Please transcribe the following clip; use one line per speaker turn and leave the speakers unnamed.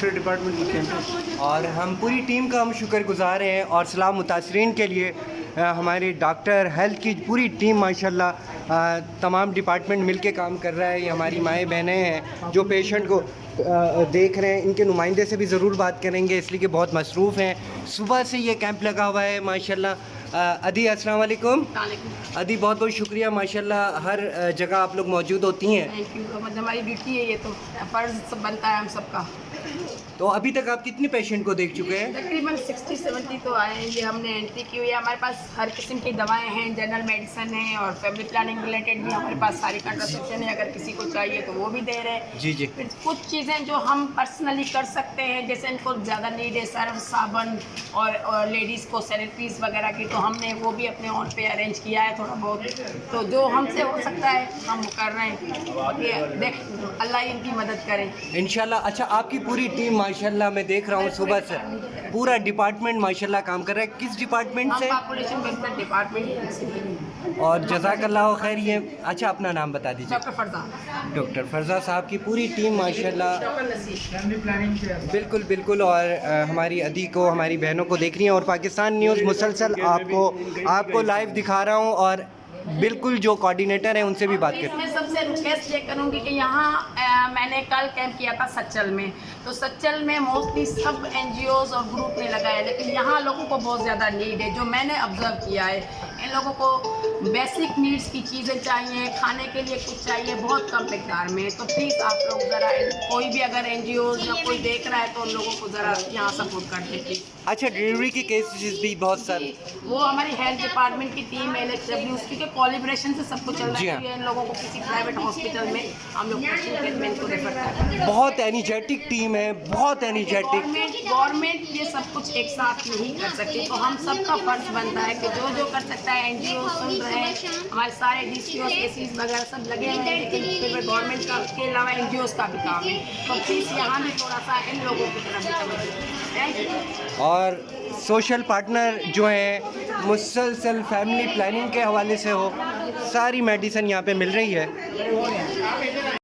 Welfare department की camp है
और हम पूरी टीम का हम शुक्रगुजार हैं और सलाम मुतासरीन के लिए हमारे डॉक्टर हेल्थ की पूरी टीम माशाल्लाह तमाम डिपार्टमेंट मिलके काम कर रहा है। ये हमारी माएँ बहनें हैं जो पेशेंट को देख रहे हैं। इनके नुमाइंदे से भी ज़रूर बात करेंगे इसलिए कि बहुत मसरूफ़ हैं। सुबह से ये कैंप लगा हुआ है माशाल्लाह। अदी अस्सलाम वालेकुम। अदी बहुत बहुत शुक्रिया माशाल्लाह, हर जगह आप लोग मौजूद होती हैं।
Thank you. मतलब हमारी ड्यूटी है, ये तो फ़र्ज़ सब बनता है हम सबका।
तो अभी तक आप कितने पेशेंट को देख चुके हैं?
तकरीबन 60-70 तो आए हैं। ये हमने एंट्री की हुई है। हमारे पास हर किस्म की दवाएं हैं, जनरल मेडिसन है और फैमिली प्लानिंग रिलेटेड भी हमारे पास सारी कंट्रासेप्शन है। अगर किसी को चाहिए तो वो भी दे रहे हैं।
जी जी।
फिर कुछ चीज़ें जो हम पर्सनली कर सकते हैं, जैसे इनको ज़्यादा नीड है सर्फ साबुन और लेडीज़ को सैनिटरीज वगैरह की, तो हमने वो भी अपने ऑन पे अरेंज किया है थोड़ा बहुत। तो जो हमसे हो सकता है हम कर रहे हैं। ये देख अल्लाह इनकी मदद करे
इंशाल्लाह। अच्छा, आपकी पूरी टीम माशाल्लाह मैं देख रहा हूँ सुबह से पूरा डिपार्टमेंट माशाल्लाह काम कर रहा है। किस डिपार्टमेंट
हम
से?
पॉपुलेशन वेलफेयर डिपार्टमेंट से।
और जज़ाकल्लाह खैर। ये अच्छा अपना नाम बता दीजिए।
डॉक्टर फरजा।
डॉक्टर फरजा साहब की पूरी टीम माशाल्लाह।
डॉक्टर नसीर।
बिल्कुल बिल्कुल। और हमारी अदी को, हमारी बहनों को देख रही हैं और पाकिस्तान न्यूज़ मुसलसल आपको लाइव दिखा रहा हूँ और बिल्कुल जो कोऑर्डिनेटर हैं उनसे भी बात करें।
मैं सबसे रिक्वेस्ट ये करूँगी कि यहाँ मैंने कल कैंप किया था सच्चल में, तो सच्चल में मोस्टली सब NGOs और ग्रुप ने लगाया, लेकिन यहाँ लोगों को बहुत ज़्यादा नीड है। जो मैंने ऑब्ज़र्व किया है, इन लोगों को बेसिक नीड्स की चीज़ें चाहिए, खाने के लिए कुछ चाहिए बहुत कम मिकदार में। तो प्लीज़ आप लोग ज़रा, कोई भी अगर NGOs या कोई देख रहा है तो उन लोगों को ज़रा यहाँ सपोर्ट कर दें प्लीज़।
अच्छा, डिलीवरी के केसेस भी बहुत सारे।
वो हमारी हेल्थ डिपार्टमेंट की टीम है, LHW, उसकी के कोलिब्रेशन से सब कुछ चल
जी
रहा
हाँ।
है। इन लोगों को किसी प्राइवेट हॉस्पिटल में हम लोग ट्रीटमेंट को रेफर करते हैं।
बहुत एनर्जेटिक टीम है, बहुत एनर्जेटिक।
गवर्नमेंट ये सब कुछ एक साथ नहीं कर सकती, तो हम सबका फर्ज बनता है कि जो जो कर सकता है। NGO सुन रहे हैं, हमारे सारे DCOs ACs वगैरह सब लगे हुए हैं, लेकिन फिर गवर्नमेंट का के अलावा NGOs का भी काम है। तो प्लीज़ यहाँ भी थोड़ा सा इन लोगों की तरफ भी तवज्जो। Thank you.
और सोशल पार्टनर जो हैं मुसलसल फैमिली प्लानिंग के हवाले से हो, सारी मेडिसिन यहाँ पे मिल रही है।